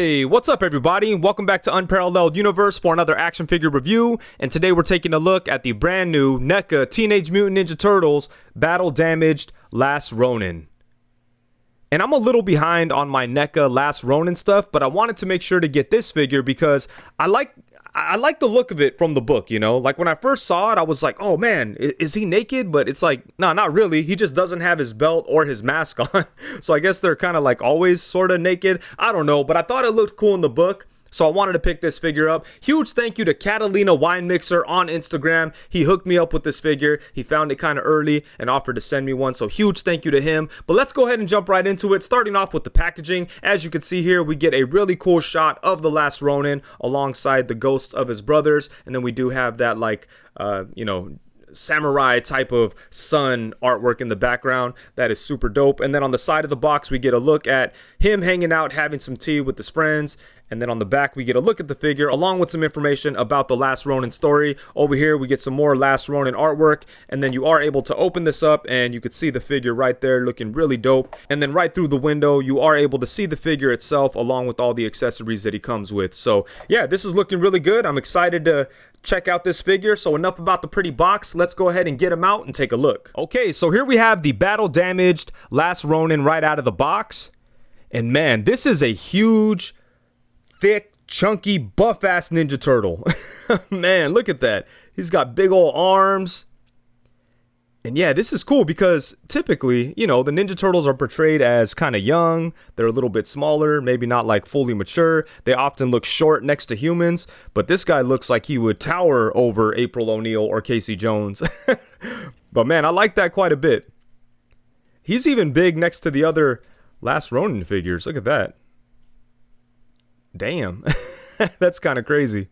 Hey, what's up everybody? Welcome back to Unparalleled Universe for another action figure review, and today we're taking a look at the brand new NECA Teenage Mutant Ninja Turtles Battle Damaged Last Ronin. And I'm a little behind on my NECA Last Ronin stuff, but I wanted to make sure to get this figure because I like the look of it from the book, you know? Like when I first saw it, I was like, oh man, is he naked? But it's like, no, not really. He just doesn't have his belt or his mask on. So I guess they're kind of like always sort of naked. I don't know, but I thought it looked cool in the book. So I wanted to pick this figure up. Huge thank you to Catalina Wine Mixer on Instagram. He hooked me up with this figure. He found it kind of early and offered to send me one. So huge thank you to him. But let's go ahead and jump right into it. Starting off with the packaging. As you can see here, we get a really cool shot of the Last Ronin alongside the ghosts of his brothers. And then we do have that like, samurai type of sun artwork in the background. That is super dope. And then on the side of the box, we get a look at him hanging out, having some tea with his friends. And then on the back, we get a look at the figure along with some information about the Last Ronin story. Over here, we get some more Last Ronin artwork. And then you are able to open this up and you can see the figure right there looking really dope. And then right through the window, you are able to see the figure itself along with all the accessories that he comes with. So yeah, this is looking really good. I'm excited to check out this figure. So enough about the pretty box. Let's go ahead and get him out and take a look. Okay, so here we have the battle damaged Last Ronin right out of the box. And man, this is a huge, thick, chunky, buff-ass Ninja Turtle. Man, look at that. He's got big old arms. And yeah, this is cool because typically, you know, the Ninja Turtles are portrayed as kind of young. They're a little bit smaller, maybe not like fully mature. They often look short next to humans. But this guy looks like he would tower over April O'Neil or Casey Jones. But man, I like that quite a bit. He's even big next to the other Last Ronin figures. Look at that. Damn. That's kind of crazy.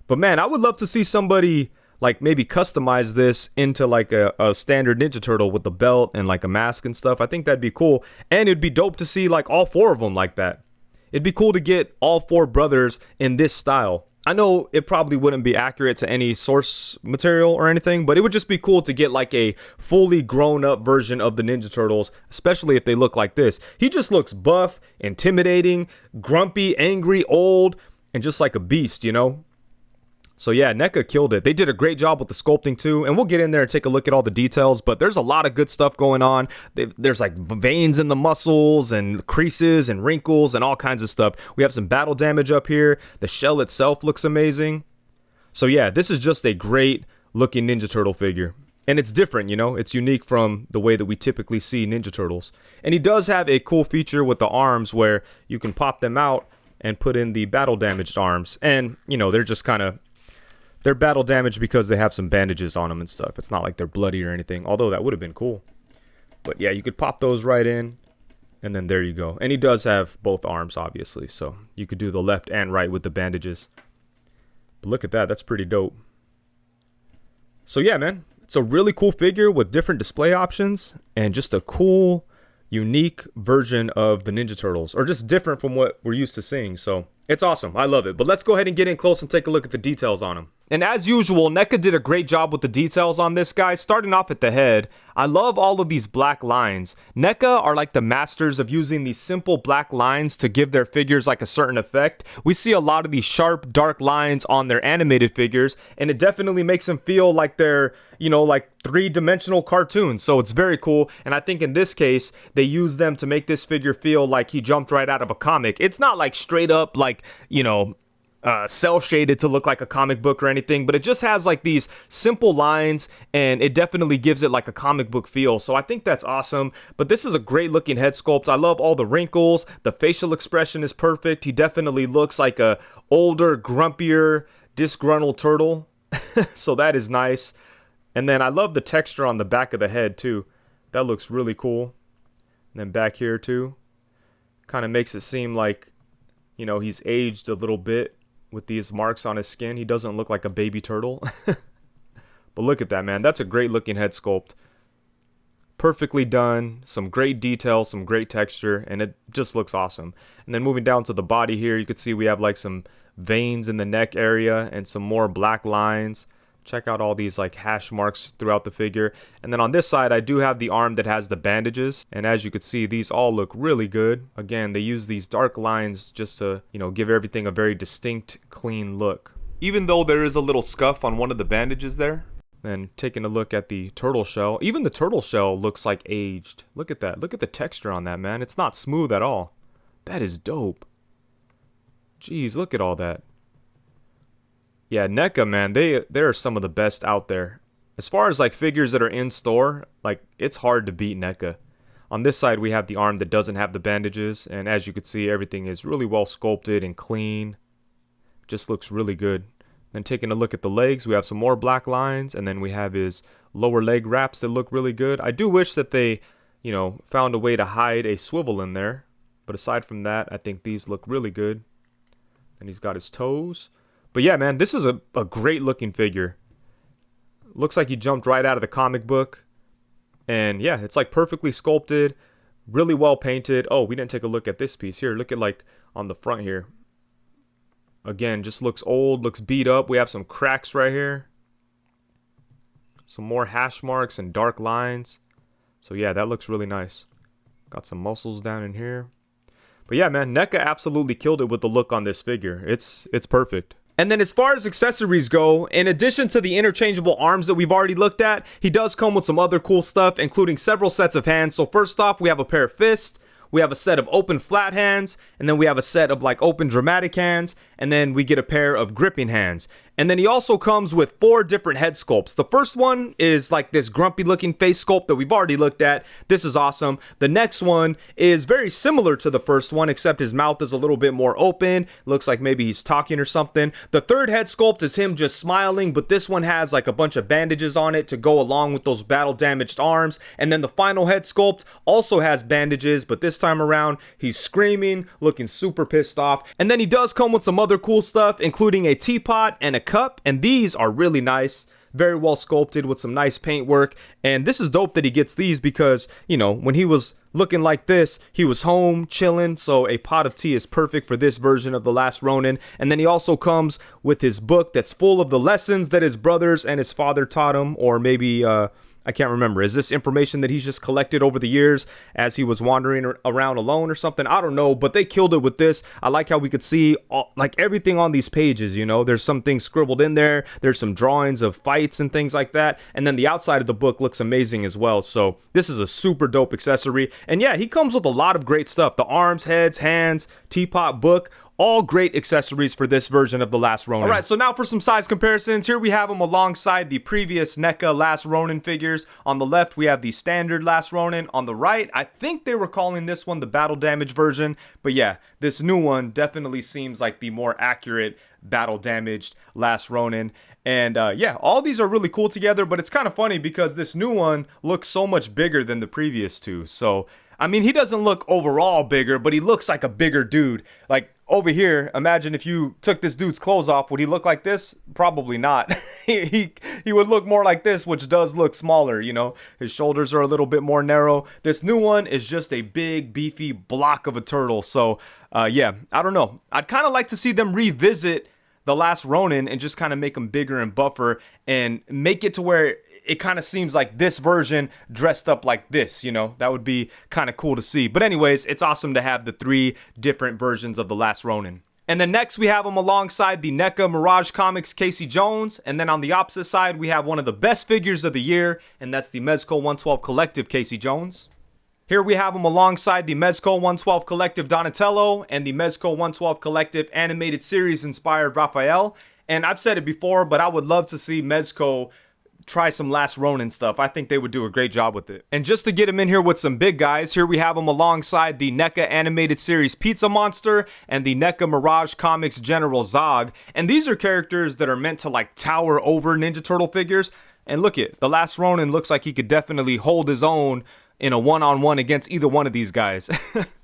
But man, I would love to see somebody like maybe customize this into like a standard Ninja Turtle with the belt and like a mask and stuff. I think that'd be cool. And it'd be dope to see like all four of them like that. It'd be cool to get all four brothers in this style. I know it probably wouldn't be accurate to any source material or anything, but it would just be cool to get like a fully grown up version of the Ninja Turtles, especially if they look like this. He just looks buff, intimidating, grumpy, angry, old, and just like a beast, you know? So yeah, NECA killed it. They did a great job with the sculpting too, and we'll get in there and take a look at all the details, but there's a lot of good stuff going on. There's like veins in the muscles and creases and wrinkles and all kinds of stuff. We have some battle damage up here. The shell itself looks amazing. So yeah, this is just a great looking Ninja Turtle figure. And it's different, you know? It's unique from the way that we typically see Ninja Turtles. And he does have a cool feature with the arms where you can pop them out and put in the battle damaged arms. And, you know, they're just kind of... they're battle damaged because they have some bandages on them and stuff. It's not like they're bloody or anything, although that would have been cool. But yeah, you could pop those right in, and then there you go. And he does have both arms, obviously, so you could do the left and right with the bandages. But look at that. That's pretty dope. So yeah, man, it's a really cool figure with different display options and just a cool, unique version of the Ninja Turtles, or just different from what we're used to seeing. So it's awesome. I love it. But let's go ahead and get in close and take a look at the details on him. And as usual, NECA did a great job with the details on this guy. Starting off at the head, I love all of these black lines. NECA are like the masters of using these simple black lines to give their figures like a certain effect. We see a lot of these sharp, dark lines on their animated figures, and it definitely makes them feel like they're, you know, like three-dimensional cartoons. So it's very cool. And I think in this case, they use them to make this figure feel like he jumped right out of a comic. It's not like straight up like, you know, cell shaded to look like a comic book or anything, but it just has like these simple lines and it definitely gives it like a comic book feel. So I think that's awesome. But this is a great looking head sculpt. I love all the wrinkles. The facial expression is perfect. He definitely looks like a older, grumpier, disgruntled turtle. So that is nice. And then I love the texture on the back of the head too. That looks really cool. And then back here too, kind of makes it seem like, you know, he's aged a little bit with these marks on his skin. He doesn't look like a baby turtle. But look at that, man. That's a great looking head sculpt. Perfectly done. Some great detail, some great texture, and it just looks awesome. And then moving down to the body here, you can see we have like some veins in the neck area and some more black lines. Check out all these like hash marks throughout the figure. And then on this side, I do have the arm that has the bandages. And as you can see, these all look really good. Again, they use these dark lines just to, you know, give everything a very distinct, clean look. Even though there is a little scuff on one of the bandages there. Then taking a look at the turtle shell. Even the turtle shell looks like aged. Look at that. Look at the texture on that, man. It's not smooth at all. That is dope. Jeez, look at all that. Yeah, NECA, man, they are some of the best out there. As far as like figures that are in store, like it's hard to beat NECA. On this side, we have the arm that doesn't have the bandages, and as you can see, everything is really well sculpted and clean. Just looks really good. Then taking a look at the legs, we have some more black lines, and then we have his lower leg wraps that look really good. I do wish that they, you know, found a way to hide a swivel in there, but aside from that, I think these look really good. And he's got his toes. But yeah, man, this is a great looking figure. Looks like he jumped right out of the comic book. And yeah, it's like perfectly sculpted, really well painted. Oh, we didn't take a look at this piece here. Look at like on the front here. Again, just looks old, looks beat up. We have some cracks right here. Some more hash marks and dark lines. So yeah, that looks really nice. Got some muscles down in here. But yeah, man, NECA absolutely killed it with the look on this figure. It's perfect. And then as far as accessories go, in addition to the interchangeable arms that we've already looked at, he does come with some other cool stuff, including several sets of hands. So first off, we have a pair of fists, we have a set of open flat hands, and then we have a set of like open dramatic hands, and then we get a pair of gripping hands. And then he also comes with 4 different head sculpts. The first one is like this grumpy looking face sculpt that we've already looked at. This is awesome. The next one is very similar to the first one, except his mouth is a little bit more open. Looks like maybe he's talking or something. The third head sculpt is him just smiling, but this one has like a bunch of bandages on it to go along with those battle damaged arms. And then the final head sculpt also has bandages, but this time around he's screaming, looking super pissed off. And then he does come with some other cool stuff, including a teapot and a cup, and these are really nice, very well sculpted with some nice paint work. And this is dope that he gets these because, you know, when he was looking like this, he was home chilling, so a pot of tea is perfect for this version of the Last Ronin. And then he also comes with his book that's full of the lessons that his brothers and his father taught him, or maybe I can't remember. Is this information that he's just collected over the years as he was wandering around alone or something? I don't know, but they killed it with this. I like how we could see like everything on these pages, you know. There's some things scribbled in there. There's some drawings of fights and things like that. And then the outside of the book looks amazing as well. So this is a super dope accessory. And yeah, he comes with a lot of great stuff. The arms, heads, hands, teapot, book. All great accessories for this version of the Last Ronin. Alright, so now for some size comparisons. Here we have them alongside the previous NECA Last Ronin figures. On the left, we have the standard Last Ronin. On the right, I think they were calling this one the battle damage version. But yeah, this new one definitely seems like the more accurate battle damaged Last Ronin. And yeah, all these are really cool together, but it's kind of funny because this new one looks so much bigger than the previous two. So, I mean, he doesn't look overall bigger, but he looks like a bigger dude. Like, over here, imagine if you took this dude's clothes off, would he look like this? Probably not. he would look more like this, which does look smaller, you know. His shoulders are a little bit more narrow. This new one is just a big, beefy block of a turtle. So, yeah, I don't know. I'd kind of like to see them revisit the Last Ronin and just kind of make him bigger and buffer and make it to where it kind of seems like this version dressed up like this, you know. That would be kind of cool to see. But anyways, it's awesome to have the 3 different versions of the Last Ronin. And then next we have him alongside the NECA Mirage Comics Casey Jones. And then on the opposite side, we have one of the best figures of the year, and that's the Mezco 112 Collective Casey Jones. Here we have him alongside the Mezco 112 Collective Donatello and the Mezco 112 Collective Animated Series inspired Raphael. And I've said it before, but I would love to see Mezco try some Last Ronin stuff. I think they would do a great job with it. And just to get him in here with some big guys, here we have him alongside the NECA Animated Series Pizza Monster and the NECA Mirage Comics General Zog. And these are characters that are meant to like tower over Ninja Turtle figures. And look it, the Last Ronin looks like he could definitely hold his own in a one-on-one against either one of these guys.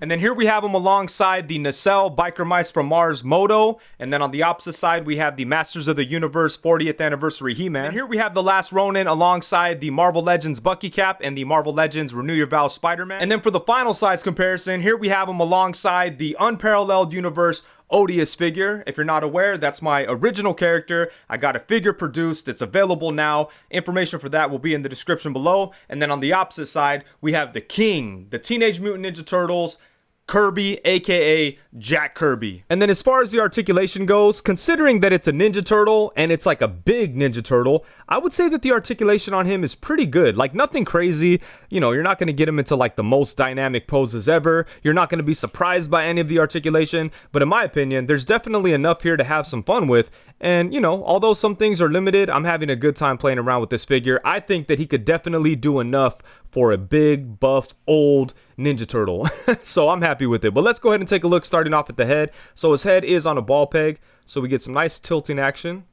And then here we have him alongside the Nacelle Biker Mice from Mars Moto. And then on the opposite side, we have the Masters of the Universe 40th Anniversary He-Man. And here we have the Last Ronin alongside the Marvel Legends Bucky Cap and the Marvel Legends Renew Your Vows Spider-Man. And then for the final size comparison, here we have him alongside the Unparalleled Universe Odious figure. If you're not aware, that's my original character. I got a figure produced. It's available now. Information for that will be in the description below. And then on the opposite side, we have the King, the Teenage Mutant Ninja Turtles, Kirby, aka Jack Kirby. And then as far as the articulation goes, considering that it's a Ninja Turtle and it's like a big Ninja Turtle, I would say that the articulation on him is pretty good. Like nothing crazy. You know, you're not going to get him into like the most dynamic poses ever. You're not going to be surprised by any of the articulation. But in my opinion, there's definitely enough here to have some fun with. And, you know, although some things are limited, I'm having a good time playing around with this figure. I think that he could definitely do enough for a big, buff, old Ninja Turtle. So I'm happy with it. But let's go ahead and take a look starting off at the head. So his head is on a ball peg. So we get some nice tilting action.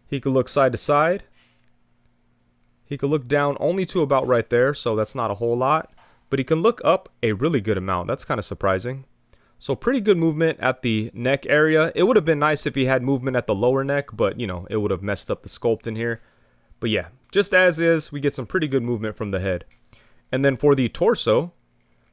He could look side to side. He could look down only to about right there. So that's not a whole lot. But he can look up a really good amount. That's kind of surprising. So pretty good movement at the neck area. It would have been nice if he had movement at the lower neck. But, you know, it would have messed up the sculpt in here. But yeah, just as is, we get some pretty good movement from the head. And then for the torso,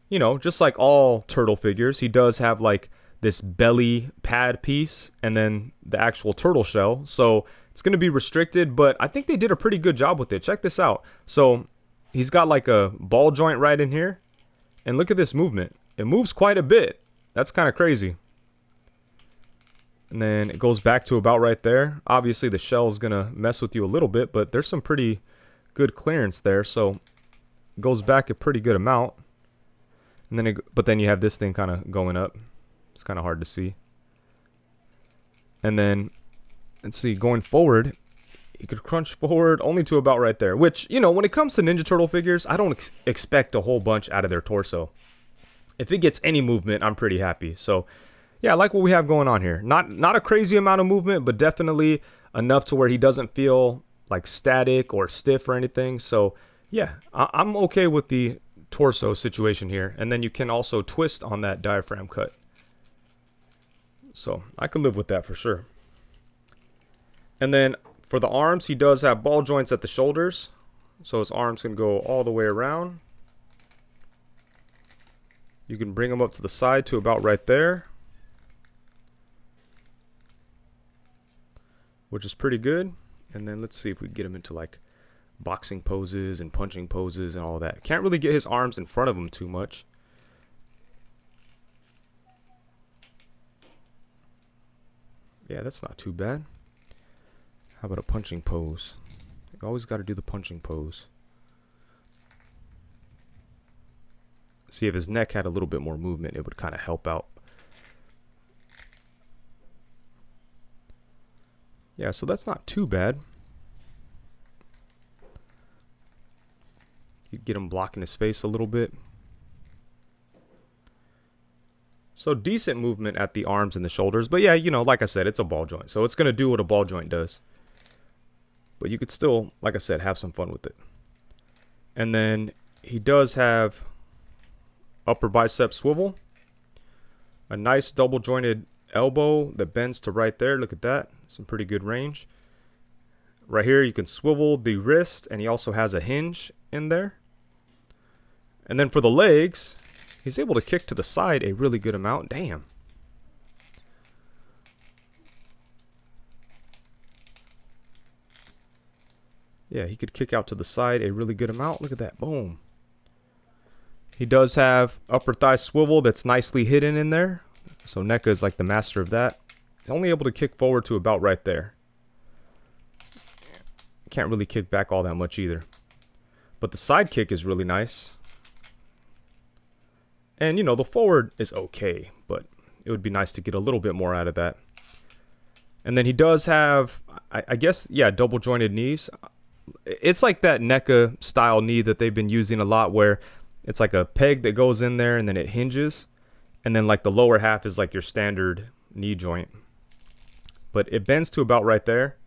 you know, just like all turtle figures, he does have like this belly pad piece and then the actual turtle shell. So it's going to be restricted, but I think they did a pretty good job with it. Check this out. So he's got like a ball joint right in here. And look at this movement. It moves quite a bit. That's kind of crazy. And then it goes back to about right there. Obviously, the shell is going to mess with you a little bit, but there's some pretty good clearance there. So it goes back a pretty good amount. And then but then you have this thing kind of going up. It's kind of hard to see. And then, let's see, going forward, you could crunch forward only to about right there. Which, you know, when it comes to Ninja Turtle figures, I don't expect a whole bunch out of their torso. If it gets any movement, I'm pretty happy. So yeah, I like what we have going on here. Not a crazy amount of movement, but definitely enough to where he doesn't feel like static or stiff or anything. So yeah, I'm okay with the torso situation here. And then you can also twist on that diaphragm cut. So I can live with that for sure. And then for the arms, he does have ball joints at the shoulders. So his arms can go all the way around. You can bring them up to the side to about right there, which is pretty good. And then let's see if we can get him into like boxing poses and punching poses and all that. Can't really get his arms in front of him too much. Yeah, that's not too bad. How about a punching pose? You always got to do the punching pose. See, if his neck had a little bit more movement, it would kind of help out. Yeah, so that's not too bad. You get him blocking his face a little bit. So decent movement at the arms and the shoulders. But yeah, you know, like I said, it's a ball joint. So it's going to do what a ball joint does. But you could still, like I said, have some fun with it. And then he does have upper bicep swivel. A nice double jointed elbow that bends to right there. Look at that. Some pretty good range. Right here you can swivel the wrist, and he also has a hinge in there. And then for the legs, he's able to kick to the side a really good amount. Damn. Yeah, he could kick out to the side a really good amount. Look at that. Boom. He does have upper thigh swivel that's nicely hidden in there. So NECA is like the master of that. He's only able to kick forward to about right there. Can't really kick back all that much either. But the side kick is really nice. And, you know, the forward is okay, but it would be nice to get a little bit more out of that. And then he does have, I guess, yeah, double jointed knees. It's like that NECA style knee that they've been using a lot, where it's like a peg that goes in there and then it hinges. And then like the lower half is like your standard knee joint. But it bends to about right there.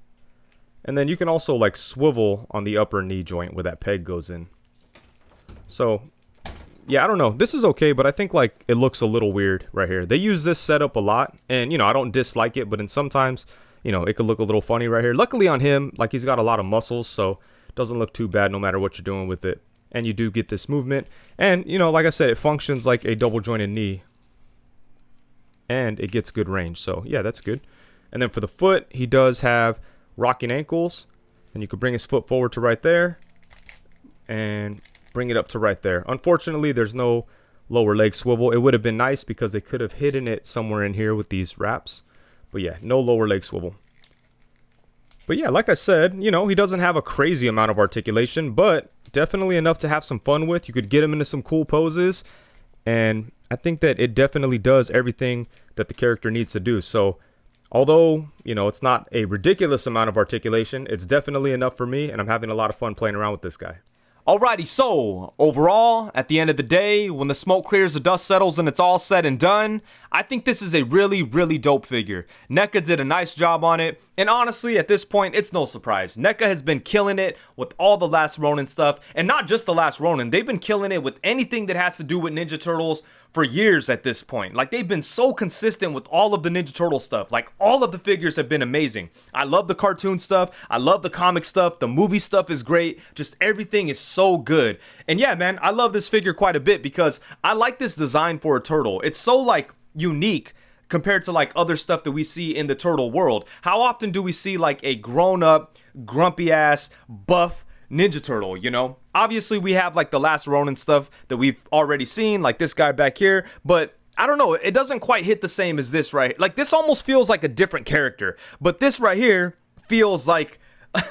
And then you can also like swivel on the upper knee joint where that peg goes in. So yeah, I don't know. This is okay, but I think like it looks a little weird right here. They use this setup a lot, and you know, I don't dislike it, but in sometimes, you know, it could look a little funny right here. Luckily on him, like he's got a lot of muscles, so it doesn't look too bad no matter what you're doing with it. And you do get this movement. And, you know, like I said, it functions like a double jointed knee. and it gets good range. So yeah, that's good. And then for the foot, he does have rocking ankles, and you could bring his foot forward to right there and bring it up to right there. Unfortunately, there's no lower leg swivel. It would have been nice because they could have hidden it somewhere in here with these wraps. But yeah, no lower leg swivel. But yeah, like I said, you know, he doesn't have a crazy amount of articulation, but definitely enough to have some fun with. You could get him into some cool poses, and I think that it definitely does everything that the character needs to do. So although, you know, it's not a ridiculous amount of articulation, it's definitely enough for me, and I'm having a lot of fun playing around with this guy. Alrighty, so overall, at the end of the day, when the smoke clears, the dust settles, and it's all said and done, I think this is a really, really dope figure. NECA did a nice job on it, and honestly, at this point, it's no surprise. NECA has been killing it with all the Last Ronin stuff, and not just the Last Ronin, they've been killing it with anything that has to do with Ninja Turtles for years at this point. Like, they've been so consistent with all of the Ninja Turtle stuff. Like, all of the figures have been amazing. I love the cartoon stuff. I love the comic stuff. The movie stuff is great. Just everything is so good. And yeah, man, I love this figure quite a bit because I like this design for a turtle. It's so, like, unique compared to like other stuff that we see in the turtle world. How often do we see like a grown-up, grumpy ass, buff Ninja Turtle, you know? Obviously we have like the Last Ronin stuff that we've already seen, like this guy back here, but I don't know, it doesn't quite hit the same as this, right? Like, this almost feels like a different character, but this right here feels like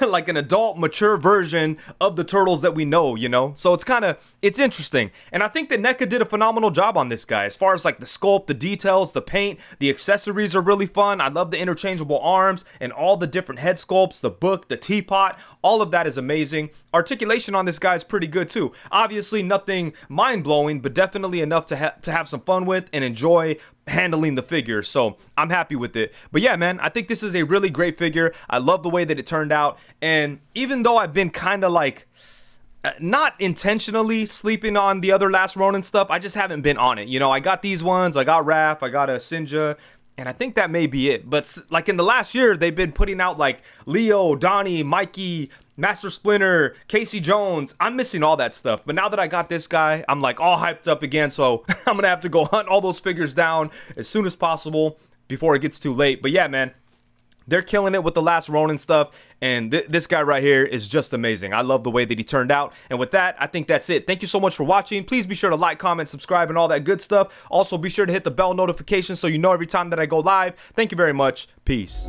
like an adult, mature version of the turtles that we know, you know? So it's interesting. And I think that NECA did a phenomenal job on this guy. As far as like the sculpt, the details, the paint, the accessories are really fun. I love the interchangeable arms and all the different head sculpts, the book, the teapot, all of that is amazing. Articulation on this guy is pretty good too. Obviously nothing mind-blowing, but definitely enough to have some fun with and enjoy handling the figure. So I'm happy with it. But yeah, man, I think this is a really great figure. I love the way that it turned out. And even though I've been kind of like not intentionally sleeping on the other Last Ronin stuff, I just haven't been on it. You know, I got these ones, I got Raph, I got a Sinja, and I think that may be it. But like in the last year, they've been putting out like Leo, Donnie, Mikey, Master Splinter, Casey Jones. I'm missing all that stuff. But now that I got this guy, I'm like all hyped up again. So I'm going to have to go hunt all those figures down as soon as possible before it gets too late. But yeah, man, they're killing it with the Last Ronin stuff. And this guy right here is just amazing. I love the way that he turned out. And with that, I think that's it. Thank you so much for watching. Please be sure to like, comment, subscribe, and all that good stuff. Also, be sure to hit the bell notification so you know every time that I go live. Thank you very much. Peace.